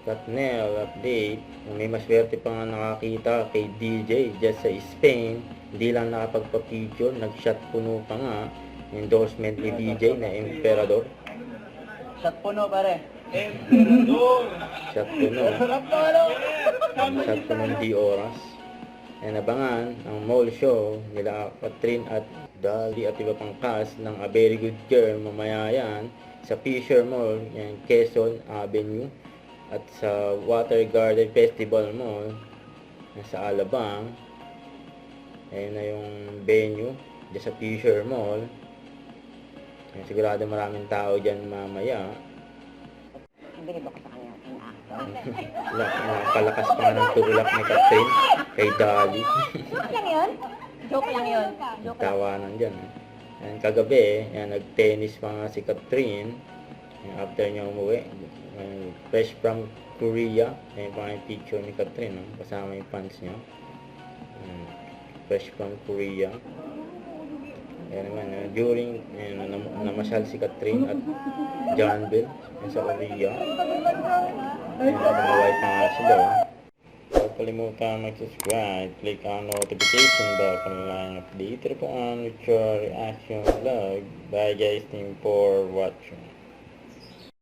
Katnel update. May maswerte pa nga nakakita kay DJ just sa Spain. Hindi lang nakapagpa-picture, nag-shot puno pa nga. Endorsement ni DJ na Emperador. Shot puno pare. Emperador. Shot puno. Sarap na ano. Shot puno di oras. And abangan ang mall show nila Catherine at Dali at iba pang cast ng A Very Good Girl mamaya yan sa Fisher Mall, yan, Quezon Avenue, at sa Water Garden Festival Mall sa Alabang. Ayun na yung venue dyan sa Fisher Mall. Yan, sigurado maraming tao dyan mamaya. Bilib ako sa kanya. Nakapalakas pa nga ng tulak ni Catherine kay Dali. Joke lang yun? Joke lang yun. Joke lang. Tawanan dyan. Yan, kagabi, yan, nag-tennis pa nga si Catherine. Yan, after niya umuwi. Yan, fresh from Korea. Yan pa nga yung picture ni Catherine. No? Kasama yung pants niya. Yan, fresh from Korea. Yan naman, during namasyal si Catherine at John Bell sa Korea. Yan, nakaway pa nga sila. Huwag kalimutan mag-subscribe, click ang notification bell para lang update po ang future reaction vlog. Bye guys, thank you for watching.